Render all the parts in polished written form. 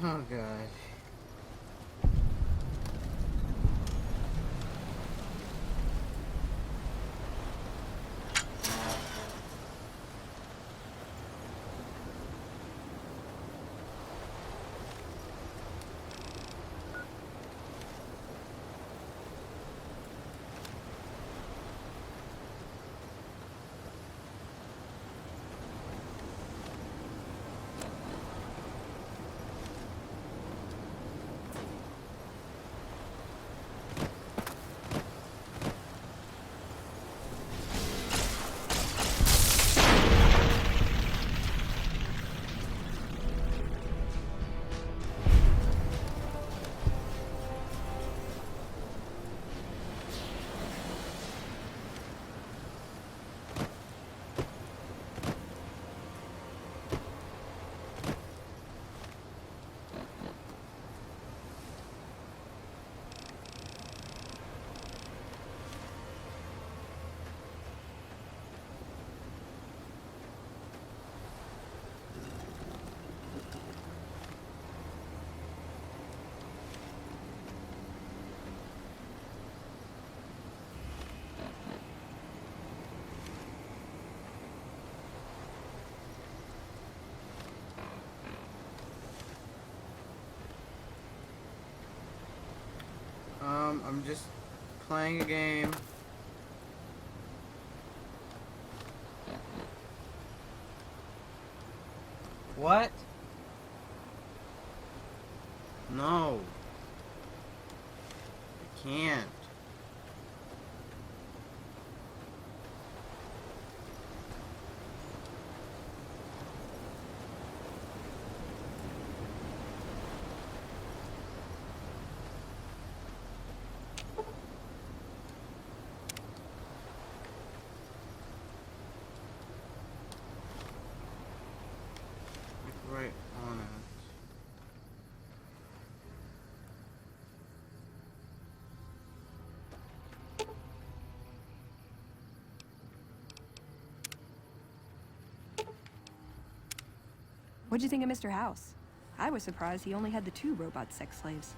Oh gosh. I'm just playing a game. What? No. I can't. Right on it. What'd you think of Mr. House? I was surprised he only had the 2 robot sex slaves.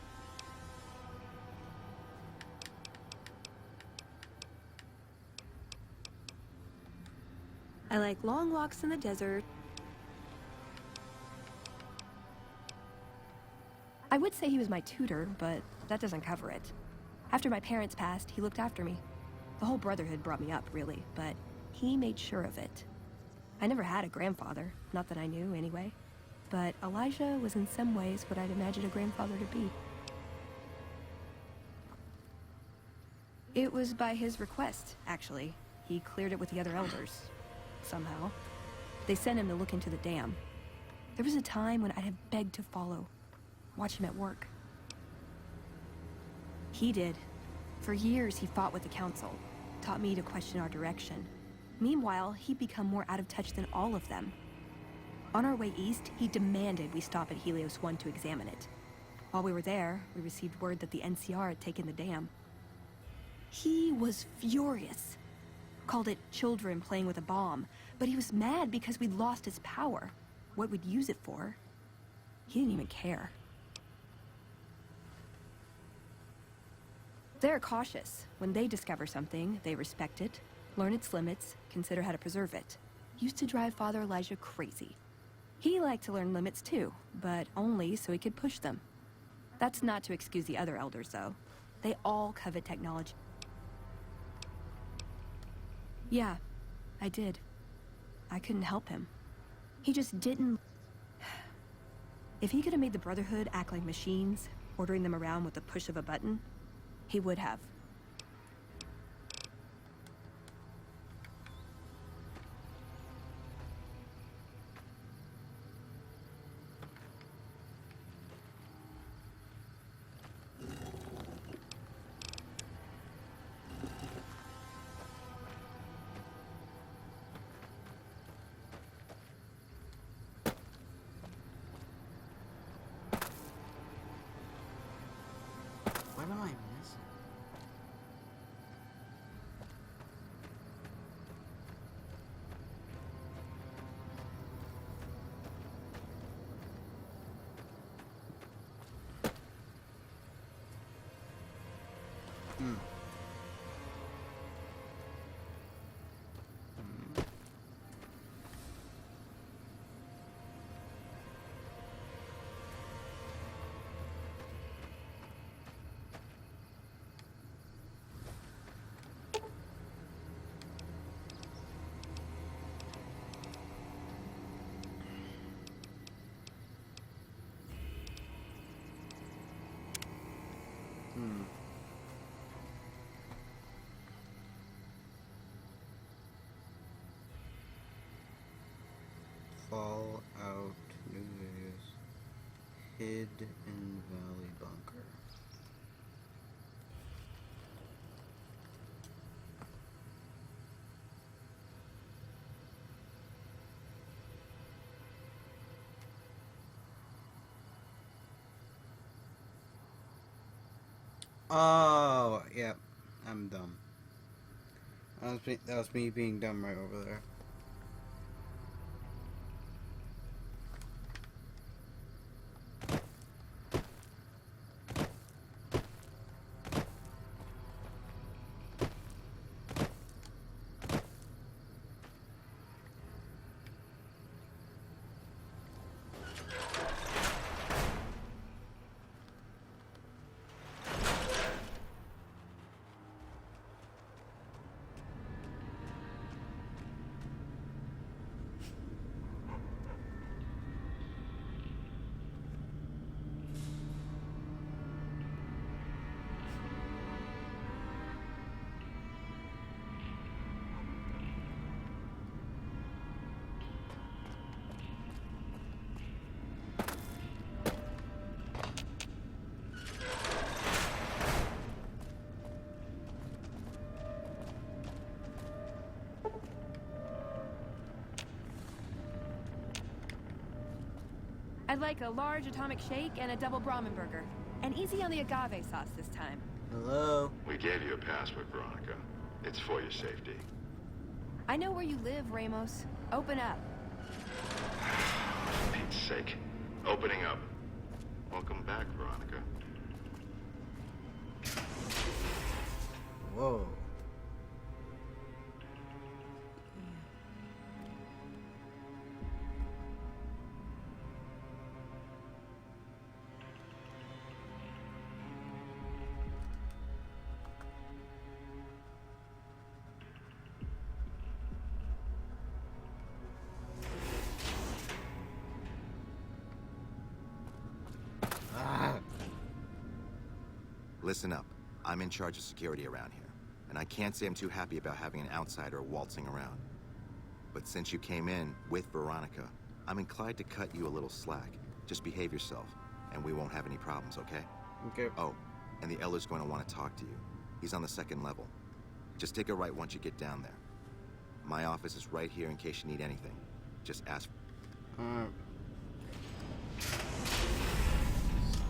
I like long walks in the desert. I would say he was my tutor, but that doesn't cover it. After my parents passed, he looked after me. The whole Brotherhood brought me up, really, but he made sure of it. I never had a grandfather, not that I knew anyway. But Elijah was in some ways what I'd imagine a grandfather to be. It was by his request, actually. He cleared it with the other elders. Somehow. They sent him to look into the dam. There was a time when I'd have begged to follow. Watch him at work. He did. For years, he fought with the council. Taught me to question our direction. Meanwhile, he'd become more out of touch than all of them. On our way east, he demanded we stop at Helios 1 to examine it. While we were there, we received word that the NCR had taken the dam. He was furious. Called it children playing with a bomb, but he was mad because we'd lost his power. What we'd use it for. He didn't even care. They're cautious. When they discover something, they respect it, learn its limits, consider how to preserve it. Used to drive Father Elijah crazy. He liked to learn limits too, but only so he could push them. That's not to excuse the other elders, though. They all covet technology. Yeah, I did. I couldn't help him. He just didn't... If he could have made the Brotherhood act like machines, ordering them around with the push of a button, he would have. What am I missing? Hmm. Hmm. Fallout new videos. Hid in Valley Bunker. Oh, yeah. I'm dumb. That was me being dumb right over there. I'd like a large atomic shake and a double Brahmin burger. And easy on the agave sauce this time. Hello? We gave you a password, Veronica. It's for your safety. I know where you live, Ramos. Open up. For Pete's sake. Opening up. Welcome back, Veronica. Whoa. Ah. Listen up. I'm in charge of security around here, and I can't say I'm too happy about having an outsider waltzing around. But since you came in with Veronica, I'm inclined to cut you a little slack. Just behave yourself, and we won't have any problems, okay? Okay. Oh, and the Elder's going to want to talk to you. He's on the second level. Just take a right once you get down there. My office is right here in case you need anything. Just ask.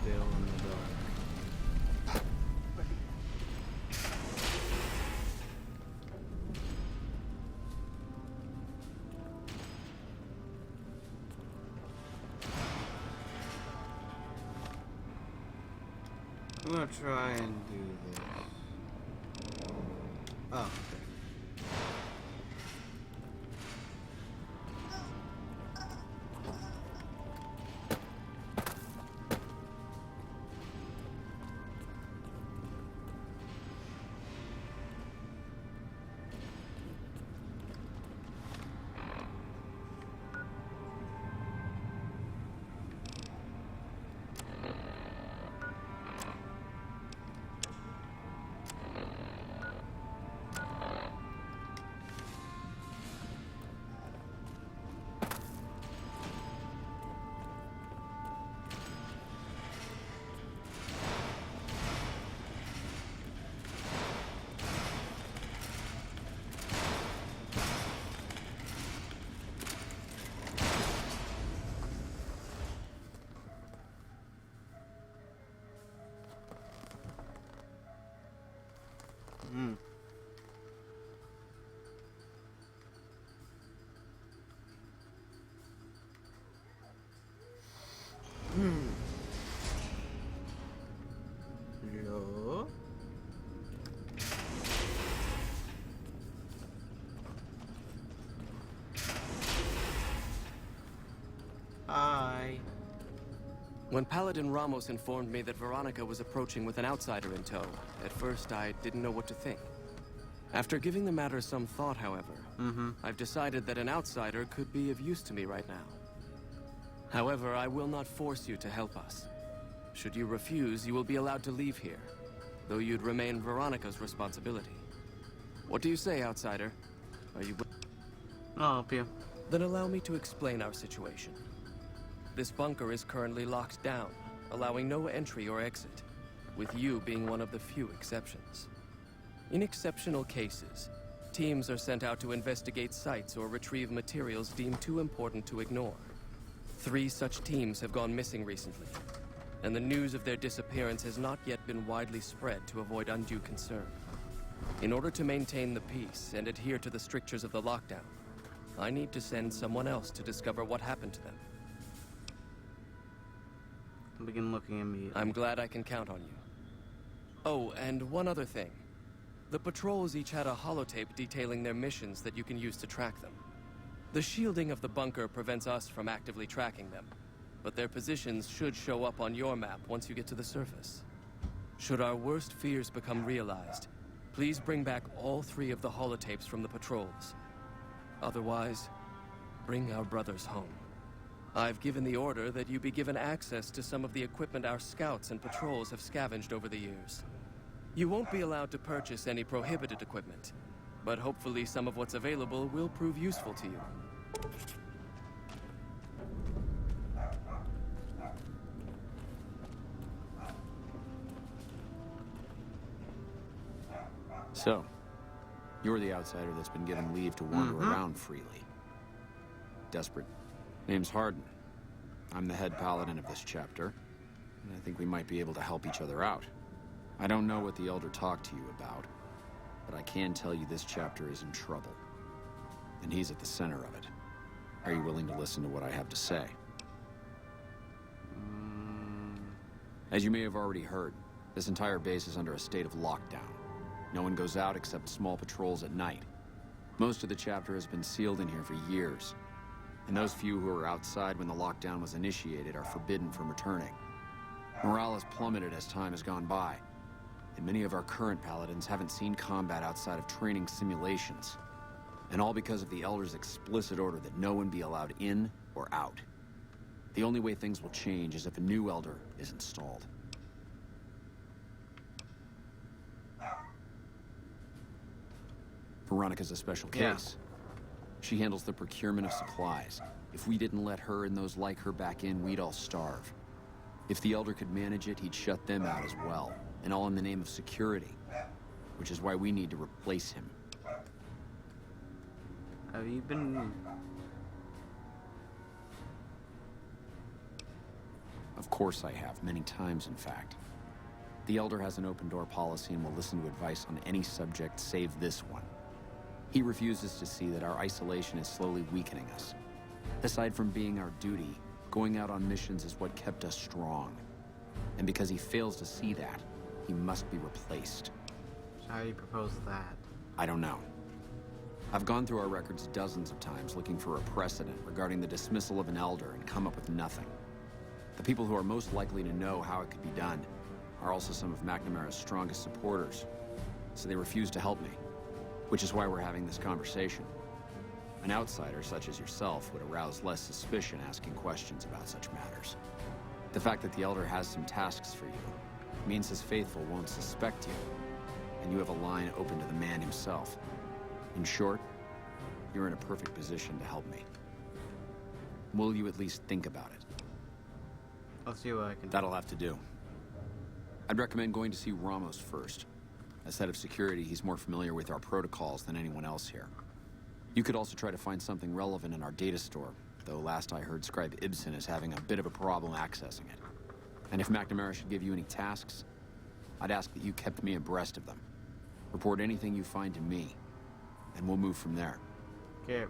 Still in the dark. I'm gonna try and do this. Oh, okay. Hmm. Hello? When Paladin Ramos informed me that Veronica was approaching with an outsider in tow, at first I didn't know what to think. After giving the matter some thought, however, I've decided that an outsider could be of use to me right now. However, I will not force you to help us. Should you refuse, you will be allowed to leave here, though you'd remain Veronica's responsibility. What do you say, outsider? Are you... I'll help you. Then allow me to explain our situation. This bunker is currently locked down, allowing no entry or exit, with you being one of the few exceptions. In exceptional cases, teams are sent out to investigate sites or retrieve materials deemed too important to ignore. 3 such teams have gone missing recently, and the news of their disappearance has not yet been widely spread to avoid undue concern. In order to maintain the peace and adhere to the strictures of the lockdown, I need to send someone else to discover what happened to them. Begin looking immediately. I'm glad I can count on you. Oh, and one other thing. The patrols each had a holotape detailing their missions that you can use to track them. The shielding of the bunker prevents us from actively tracking them, but their positions should show up on your map once you get to the surface. Should our worst fears become realized, please bring back all 3 of the holotapes from the patrols. Otherwise, bring our brothers home. I've given the order that you be given access to some of the equipment our scouts and patrols have scavenged over the years. You won't be allowed to purchase any prohibited equipment, but hopefully some of what's available will prove useful to you. So, you're the outsider that's been given leave to wander around freely. Desperate. Name's Hardin. I'm the head paladin of this chapter, and I think we might be able to help each other out. I don't know what the Elder talked to you about, but I can tell you this chapter is in trouble. And he's at the center of it. Are you willing to listen to what I have to say? As you may have already heard, this entire base is under a state of lockdown. No one goes out except small patrols at night. Most of the chapter has been sealed in here for years. And those few who were outside when the lockdown was initiated are forbidden from returning. Morale has plummeted as time has gone by, and many of our current paladins haven't seen combat outside of training simulations. And all because of the Elder's explicit order that no one be allowed in or out. The only way things will change is if a new Elder is installed. Veronica's a special case. She handles the procurement of supplies. If we didn't let her and those like her back in, we'd all starve. If the Elder could manage it, he'd shut them out as well. And all in the name of security. Which is why we need to replace him. Have you been... Of course I have, many times in fact. The Elder has an open-door policy and will listen to advice on any subject save this one. He refuses to see that our isolation is slowly weakening us. Aside from being our duty, going out on missions is what kept us strong. And because he fails to see that, he must be replaced. So how do you propose that? I don't know. I've gone through our records dozens of times looking for a precedent regarding the dismissal of an Elder and come up with nothing. The people who are most likely to know how it could be done are also some of McNamara's strongest supporters, so they refuse to help me. Which is why we're having this conversation. An outsider such as yourself would arouse less suspicion asking questions about such matters. The fact that the Elder has some tasks for you means his faithful won't suspect you, and you have a line open to the man himself. In short, you're in a perfect position to help me. Will you at least think about it? I'll see what I can do. That'll have to do. I'd recommend going to see Ramos first. As head of security, he's more familiar with our protocols than anyone else here. You could also try to find something relevant in our data store, though last I heard Scribe Ibsen is having a bit of a problem accessing it. And if McNamara should give you any tasks, I'd ask that you kept me abreast of them. Report anything you find to me, and we'll move from there. Okay.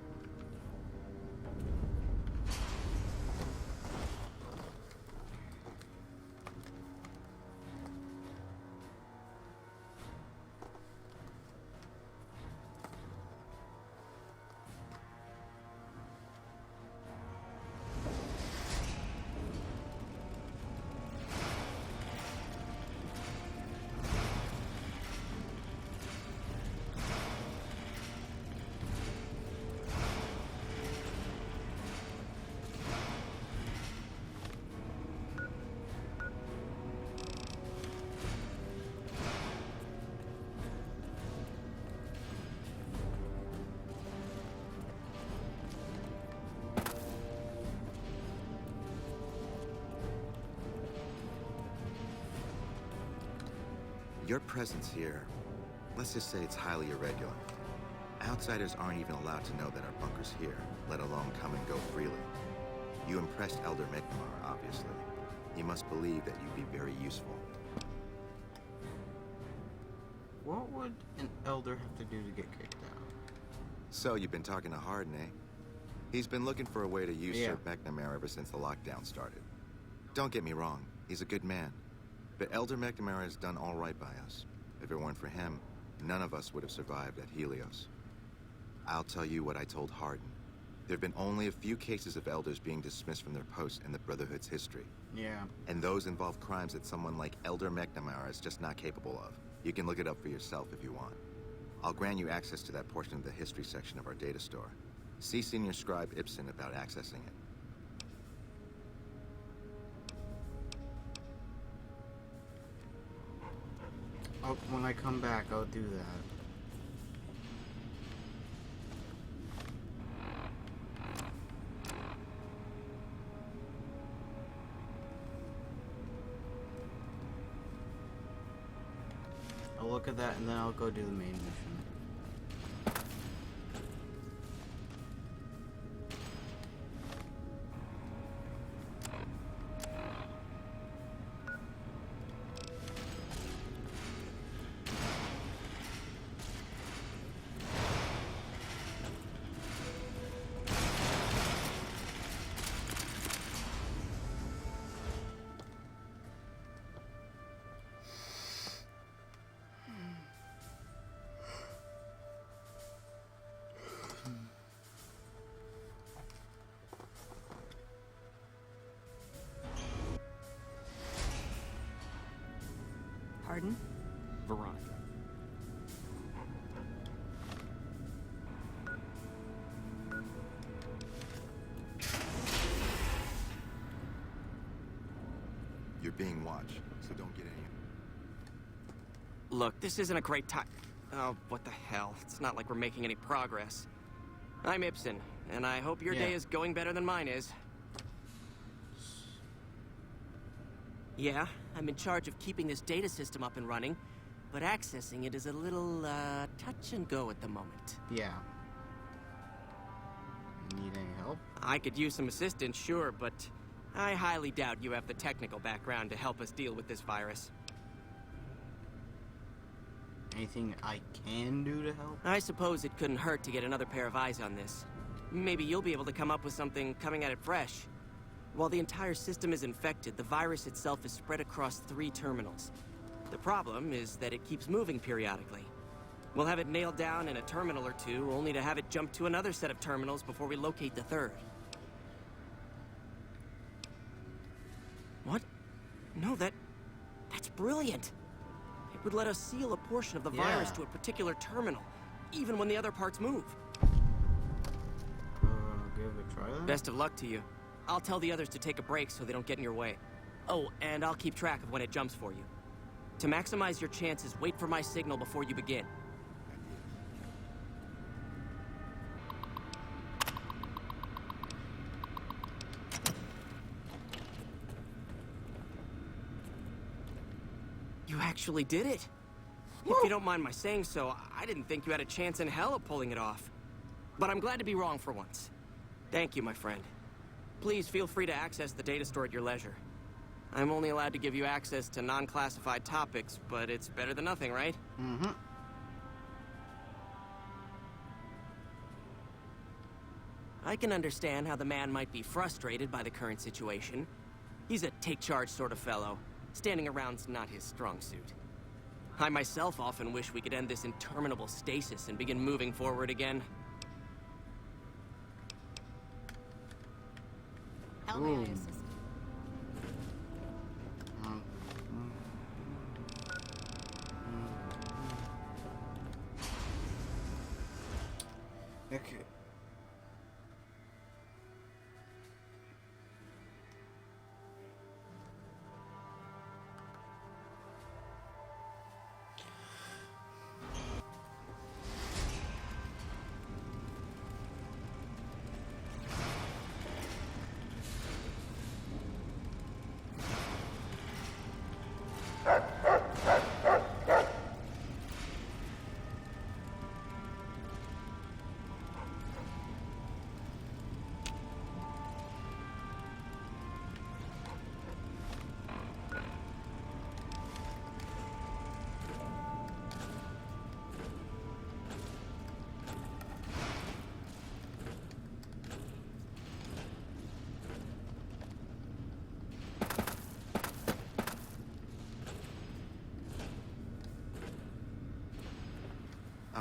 Your presence here, let's just say it's highly irregular. Outsiders aren't even allowed to know that our bunker's here, let alone come and go freely. You impressed Elder McNamara, obviously. He must believe that you'd be very useful. What would an elder have to do to get kicked out? So, you've been talking to Hardin, eh? He's been looking for a way to usurp Yeah. McNamara ever since the lockdown started. Don't get me wrong, he's a good man. But Elder McNamara has done all right by us. If it weren't for him, none of us would have survived at Helios. I'll tell you what I told Hardin. There have been only a few cases of elders being dismissed from their posts in the Brotherhood's history. Yeah. And those involve crimes that someone like Elder McNamara is just not capable of. You can look it up for yourself if you want. I'll grant you access to that portion of the history section of our data store. See Senior Scribe Ibsen about accessing it. When I come back, I'll do that. I'll look at that and then I'll go do the main mission. Pardon? Veronica. You're being watched, so don't get any... Look, this isn't a great time. Oh, what the hell? It's not like we're making any progress. I'm Ibsen, and I hope your day is going better than mine is. Yeah, I'm in charge of keeping this data system up and running, but accessing it is a little, touch and go at the moment. Yeah. Need any help? I could use some assistance, sure, but I highly doubt you have the technical background to help us deal with this virus. Anything I can do to help? I suppose it couldn't hurt to get another pair of eyes on this. Maybe you'll be able to come up with something coming at it fresh. While the entire system is infected, the virus itself is spread across 3 terminals. The problem is that it keeps moving periodically. We'll have it nailed down in a terminal or 2, only to have it jump to another set of terminals before we locate the 3rd. What? No, that's brilliant. It would let us seal a portion of the virus to a particular terminal, even when the other parts move. Give it a try then? Best of luck to you. I'll tell the others to take a break so they don't get in your way. Oh, and I'll keep track of when it jumps for you. To maximize your chances, wait for my signal before you begin. You actually did it. If you don't mind my saying so, I didn't think you had a chance in hell of pulling it off. But I'm glad to be wrong for once. Thank you, my friend. Please feel free to access the data store at your leisure. I'm only allowed to give you access to non-classified topics, but it's better than nothing, right? Mm-hmm. I can understand how the man might be frustrated by the current situation. He's a take-charge sort of fellow. Standing around's not his strong suit. I myself often wish we could end this interminable stasis and begin moving forward again. How may I assist? Okay.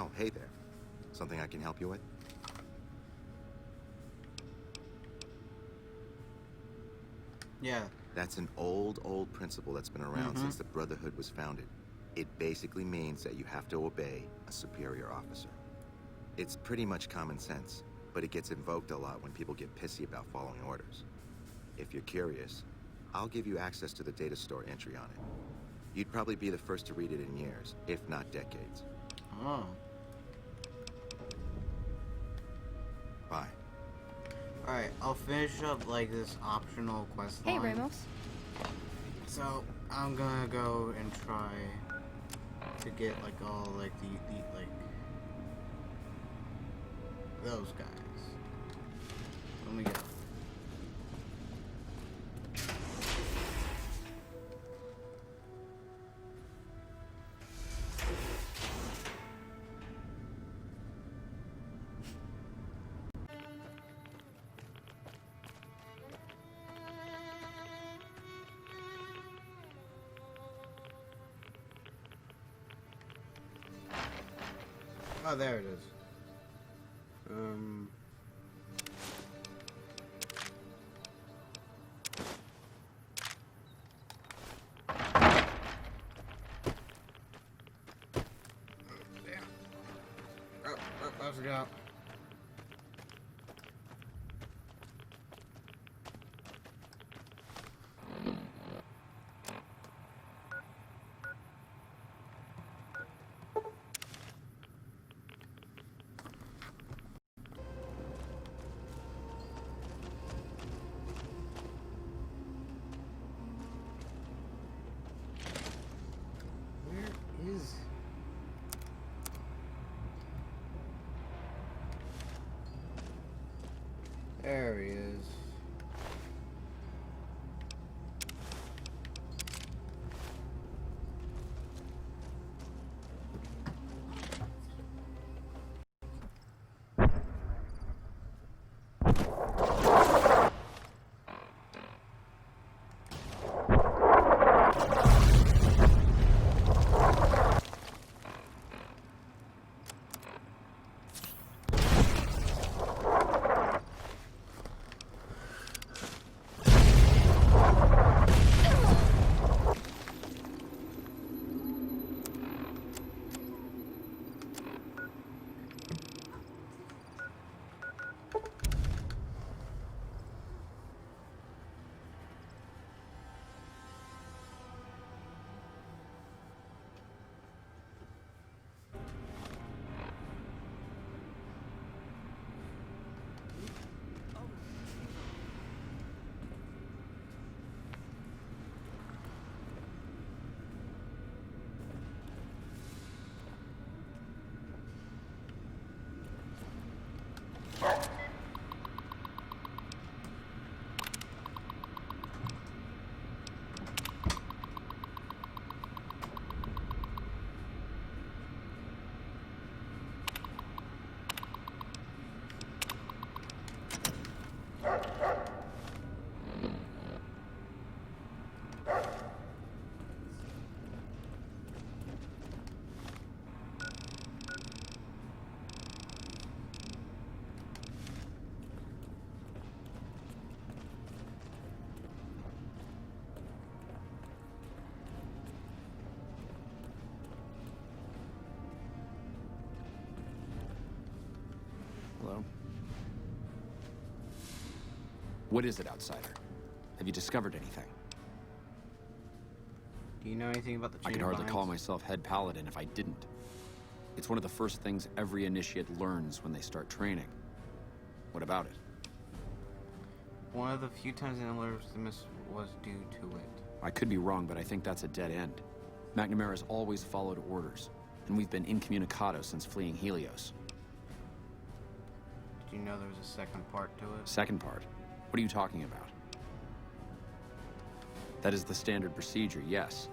Oh, hey there. Something I can help you with? Yeah. That's an old principle that's been around since the Brotherhood was founded. It basically means that you have to obey a superior officer. It's pretty much common sense, but it gets invoked a lot when people get pissy about following orders. If you're curious, I'll give you access to the data store entry on it. You'd probably be the first to read it in years, if not decades. Oh. Bye. Alright, I'll finish up like this optional quest line. Hey, Ramos. So I'm gonna go and try to get like all like the like those guys. Let me go. Oh, there it is. Damn. Oh, I forgot. Where is... There he is. Hello? What is it, Outsider? Have you discovered anything? Do you know anything about the chain I could of hardly call lines? myself head paladin if I didn't. It's one of the first things every initiate learns when they start training. What about it? One of the few times in Alerts the miss was due to it. I could be wrong, but I think that's a dead end. McNamara's always followed orders, and we've been incommunicado since fleeing Helios. Did you know there was a second part to it? Second part? What are you talking about? That is the standard procedure, yes.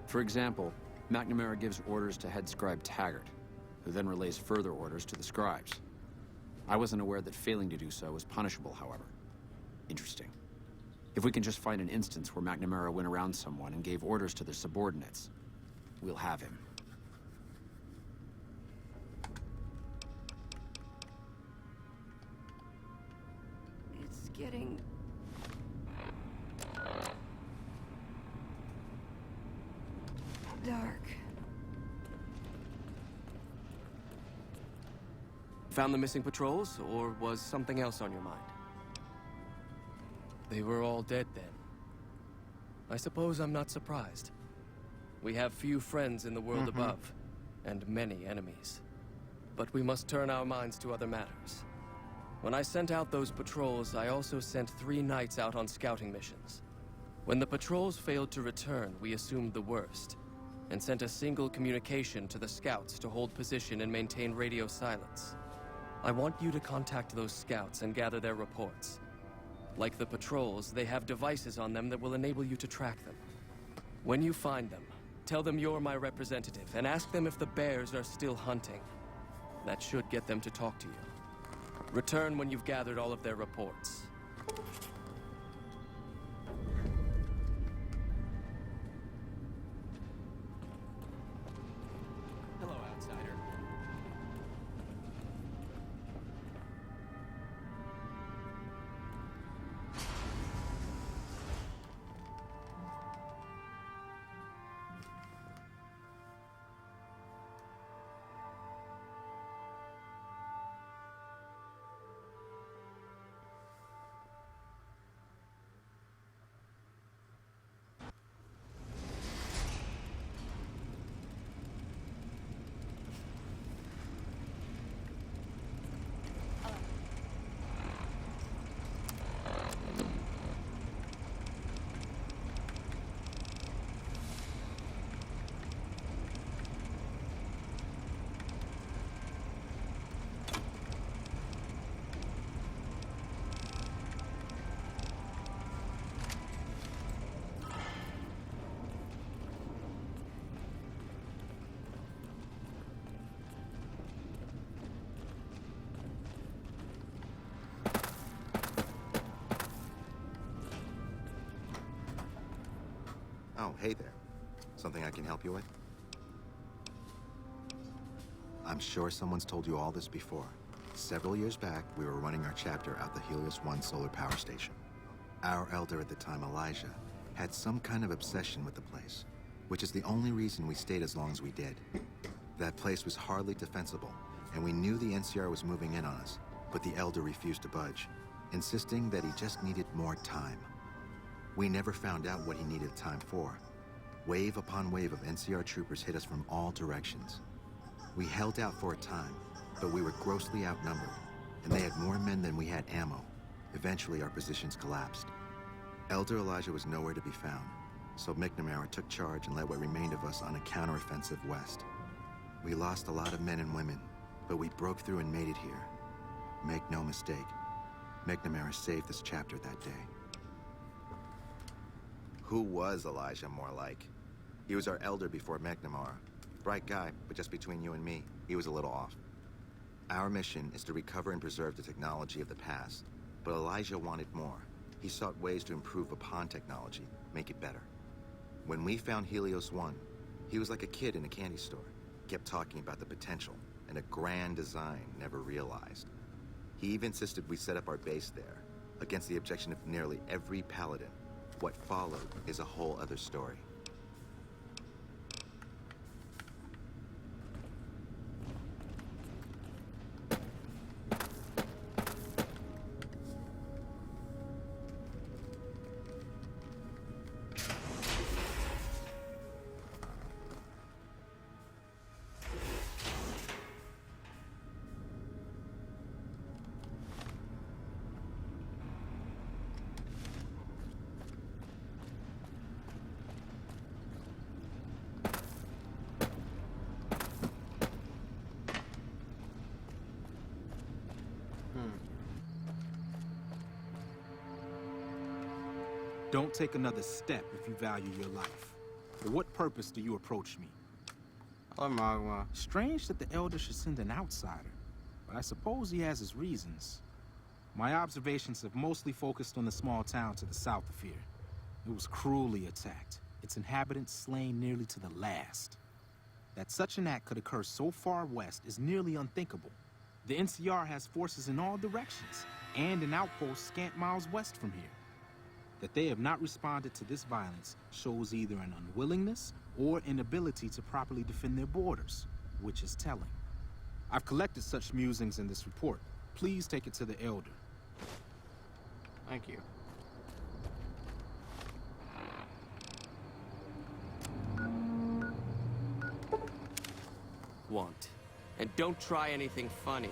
For example, McNamara gives orders to head scribe Taggart, who then relays further orders to the scribes. I wasn't aware that failing to do so was punishable, however. Interesting. If we can just find an instance where McNamara went around someone and gave orders to their subordinates, we'll have him. getting... dark. Found the missing patrols, or was something else on your mind? They were all dead then. I suppose I'm not surprised. We have few friends in the world above, and many enemies. But we must turn our minds to other matters. When I sent out those patrols, I also sent 3 knights out on scouting missions. When the patrols failed to return, we assumed the worst, and sent a single communication to the scouts to hold position and maintain radio silence. I want you to contact those scouts and gather their reports. Like the patrols, they have devices on them that will enable you to track them. When you find them, tell them you're my representative and ask them if the bears are still hunting. That should get them to talk to you. Return when you've gathered all of their reports. Hello, outsider. Oh, hey there. Something I can help you with? I'm sure someone's told you all this before. Several years back, we were running our chapter out the Helios 1 solar power station. Our elder at the time, Elijah, had some kind of obsession with the place, which is the only reason we stayed as long as we did. That place was hardly defensible, and we knew the NCR was moving in on us, but the elder refused to budge, insisting that he just needed more time. We never found out what he needed time for. Wave upon wave of NCR troopers hit us from all directions. We held out for a time, but we were grossly outnumbered, and they had more men than we had ammo. Eventually, our positions collapsed. Elder Elijah was nowhere to be found, so McNamara took charge and led what remained of us on a counteroffensive west. We lost a lot of men and women, but we broke through and made it here. Make no mistake, McNamara saved this chapter that day. Who was Elijah more like? He was our elder before McNamara. Bright guy, but just between you and me, he was a little off. Our mission is to recover and preserve the technology of the past, but Elijah wanted more. He sought ways to improve upon technology, make it better. When we found Helios 1, he was like a kid in a candy store. Kept talking about the potential and a grand design never realized. He even insisted we set up our base there, against the objection of nearly every paladin. What followed is a whole other story. Don't take another step if you value your life. For what purpose do you approach me? Hello, Magma. Strange that the Elder should send an outsider, but I suppose he has his reasons. My observations have mostly focused on the small town to the south of here. It was cruelly attacked, its inhabitants slain nearly to the last. That such an act could occur so far west is nearly unthinkable. The NCR has forces in all directions, and an outpost scant miles west from here. That they have not responded to this violence shows either an unwillingness or inability to properly defend their borders, which is telling. I've collected such musings in this report. Please take it to the Elder. Thank you. Want. And don't try anything funny.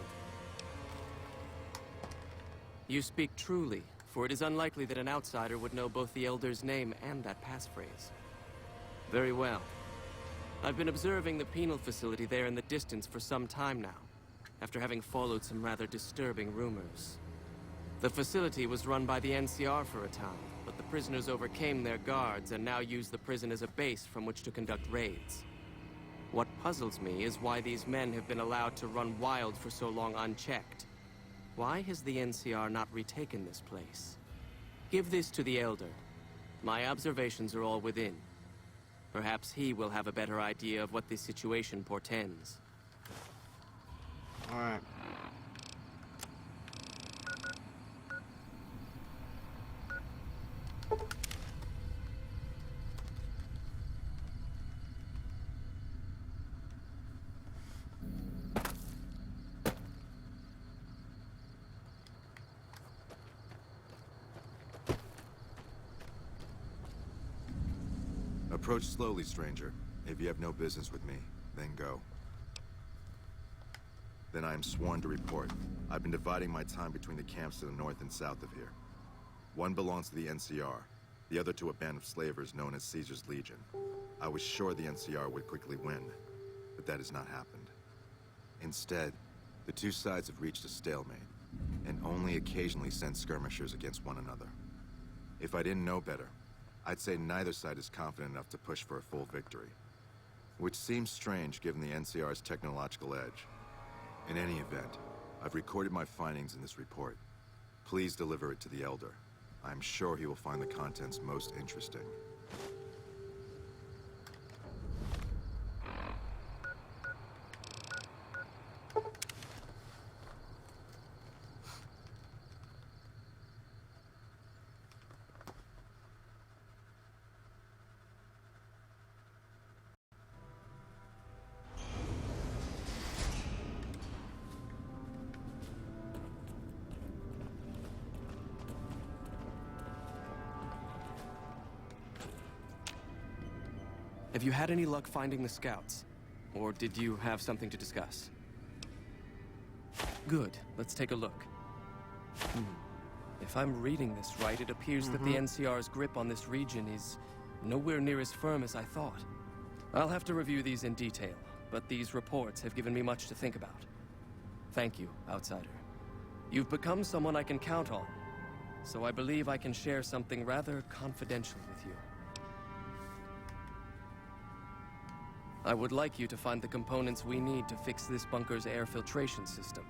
You speak truly, for it is unlikely that an outsider would know both the Elder's name and that passphrase. Very well. I've been observing the penal facility there in the distance for some time now, after having followed some rather disturbing rumors. The facility was run by the NCR for a time, but the prisoners overcame their guards and now use the prison as a base from which to conduct raids. What puzzles me is why these men have been allowed to run wild for so long unchecked. Why has the NCR not retaken this place? Give this to the Elder. My observations are all within. Perhaps he will have a better idea of what this situation portends. All right. Approach slowly, stranger. If you have no business with me, then go. Then I am sworn to report. I've been dividing my time between the camps to the north and south of here. One belongs to the NCR, the other to a band of slavers known as Caesar's Legion. I was sure the NCR would quickly win, but that has not happened. Instead, the two sides have reached a stalemate, and only occasionally send skirmishers against one another. If I didn't know better, I'd say neither side is confident enough to push for a full victory. Which seems strange given the NCR's technological edge. In any event, I've recorded my findings in this report. Please deliver it to the Elder. I'm sure he will find the contents most interesting. Have you had any luck finding the scouts? Or did you have something to discuss? Good. Let's take a look. If I'm reading this right, it appears that the NCR's grip on this region is nowhere near as firm as I thought. I'll have to review these in detail, but these reports have given me much to think about. Thank you, Outsider. You've become someone I can count on, so I believe I can share something rather confidential with you. I would like you to find the components we need to fix this bunker's air filtration system.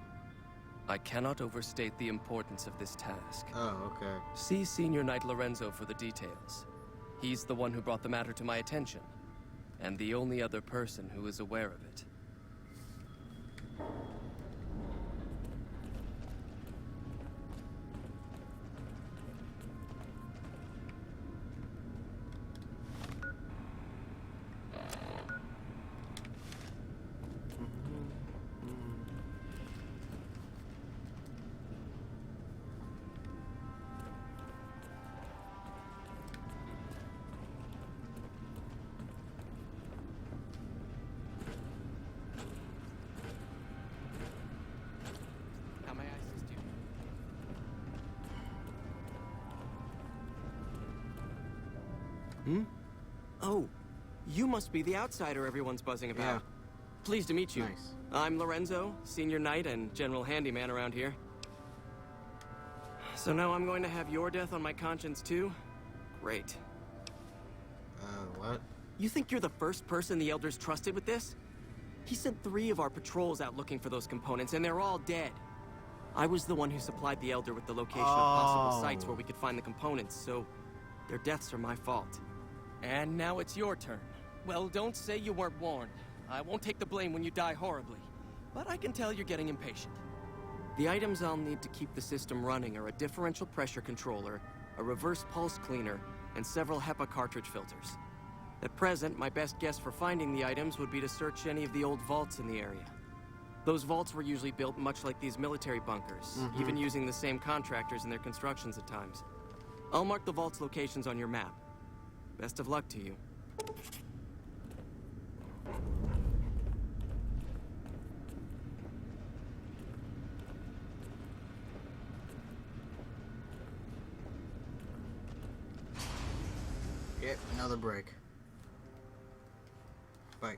I cannot overstate the importance of this task. Oh, okay. See Senior Knight Lorenzo for the details. He's the one who brought the matter to my attention, and the only other person who is aware of it. How may I assist you? Oh, you must be the outsider everyone's buzzing about. Yeah. Pleased to meet you. Nice. I'm Lorenzo, Senior Knight and General Handyman around here. So now I'm going to have your death on my conscience too? Great. What? You think you're the first person the Elders trusted with this? He sent 3 of our patrols out looking for those components, and they're all dead. I was the one who supplied the Elder with the location of possible sites where we could find the components, so their deaths are my fault. And now it's your turn. Well, don't say you weren't warned. I won't take the blame when you die horribly. But I can tell you're getting impatient. The items I'll need to keep the system running are a differential pressure controller, a reverse pulse cleaner, and several HEPA cartridge filters. At present, my best guess for finding the items would be to search any of the old vaults in the area. Those vaults were usually built much like these military bunkers, even using the same contractors in their constructions at times. I'll mark the vault's locations on your map. Best of luck to you. Yep, another break. Bye.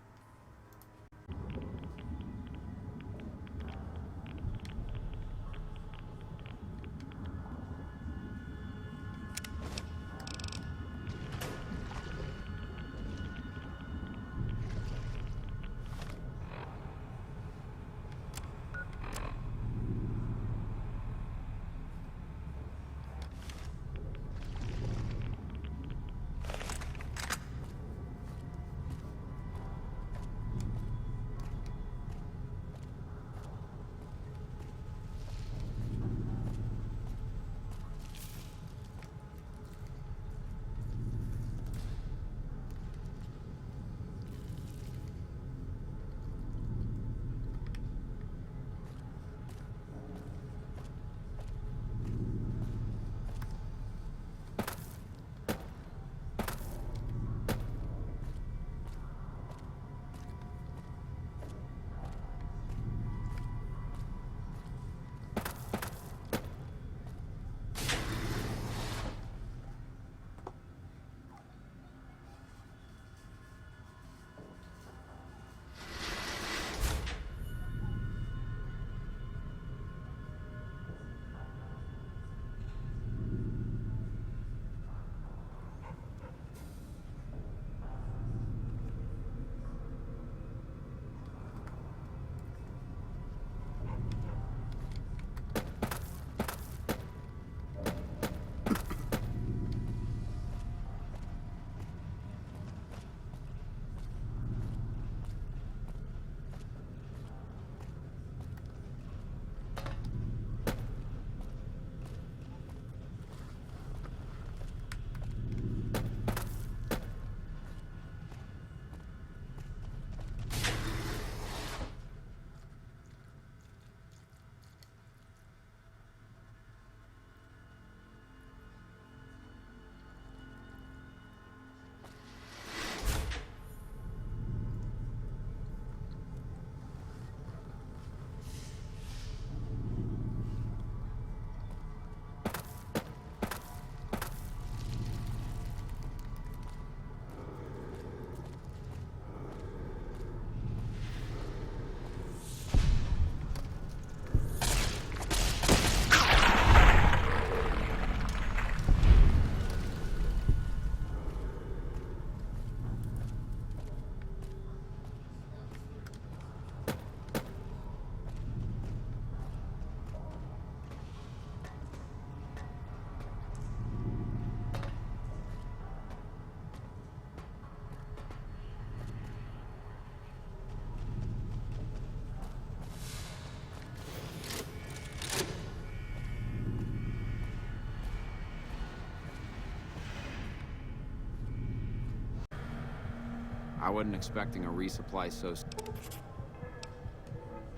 I wasn't expecting a resupply so...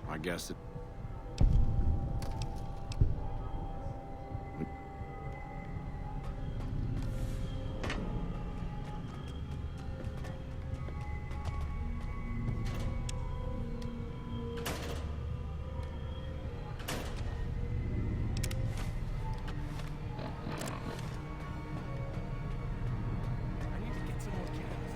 I guess it... I need to get some more cannons.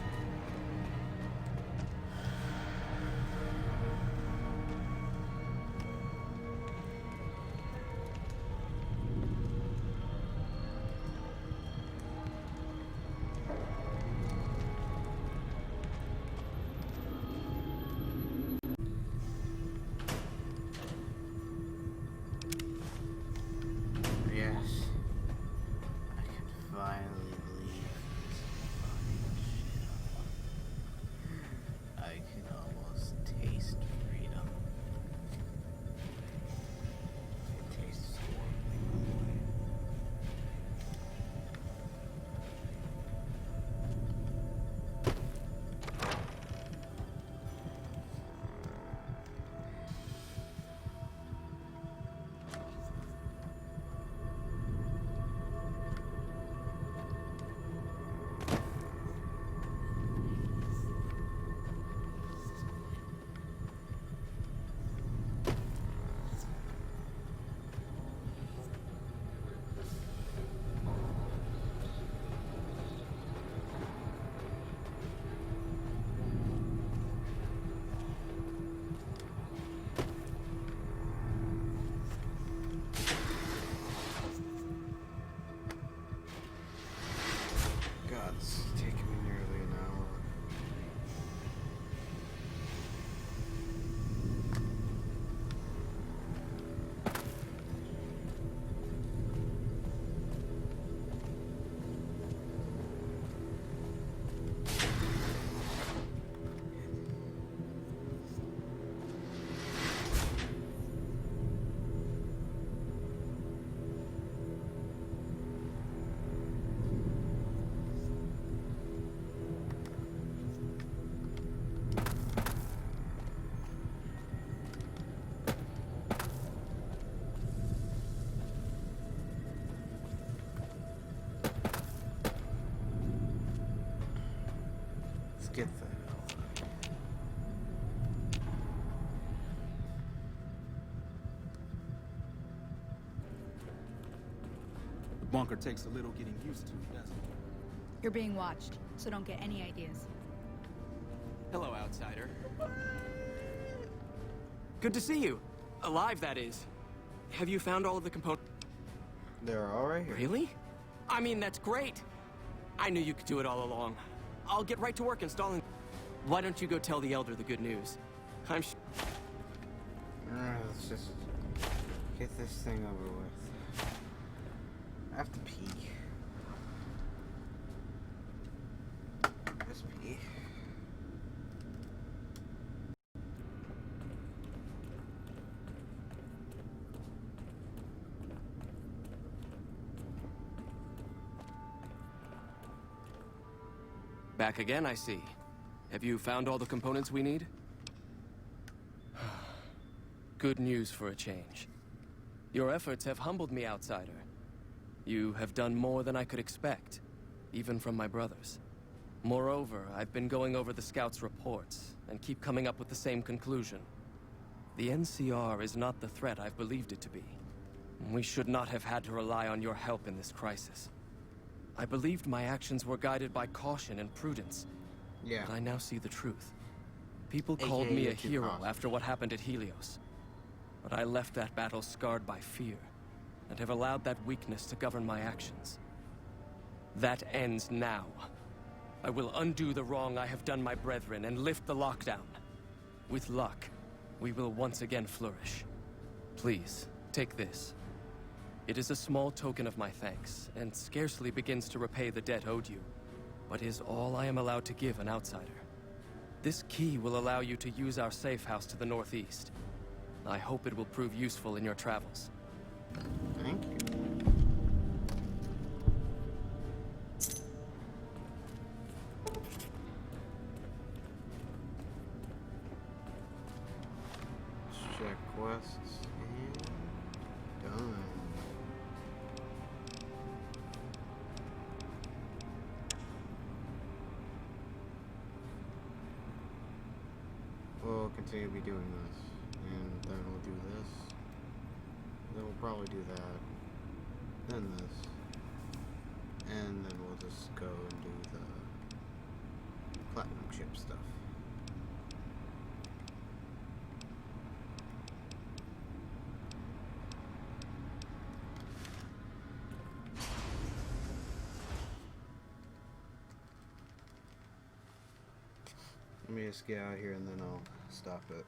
get the hell. The bunker takes a little getting used to, doesn't it? You're being watched, so don't get any ideas. Hello, outsider. Good to see you. Alive, that is. Have you found all of the components? They're all right here. Really? I mean, that's great. I knew you could do it all along. I'll get right to work installing. Why don't you go tell the Elder the good news? I'm Let's just get this thing over with. I have to pee. Just pee. Back again, I see. Have you found all the components we need? Good news for a change. Your efforts have humbled me, outsider. You have done more than I could expect, even from my brothers. Moreover, I've been going over the scouts' reports, and keep coming up with the same conclusion. The NCR is not the threat I've believed it to be. We should not have had to rely on your help in this crisis. I believed my actions were guided by caution and prudence. Yeah. But I now see the truth. People AKA called me a you're too hero cautious. after what happened at Helios. But I left that battle scarred by fear, and have allowed that weakness to govern my actions. That ends now. I will undo the wrong I have done my brethren and lift the lockdown. With luck, we will once again flourish. Please, take this. It is a small token of my thanks, and scarcely begins to repay the debt owed you, but is all I am allowed to give an outsider. This key will allow you to use our safe house to the northeast. I hope it will prove useful in your travels. Thank you. Check quests and done. We'll continue to be doing this, and then we'll do this. Then we'll probably do that. Then this. And then we'll just go and do the platinum chip stuff. Let me just get out here and then I'll stop it.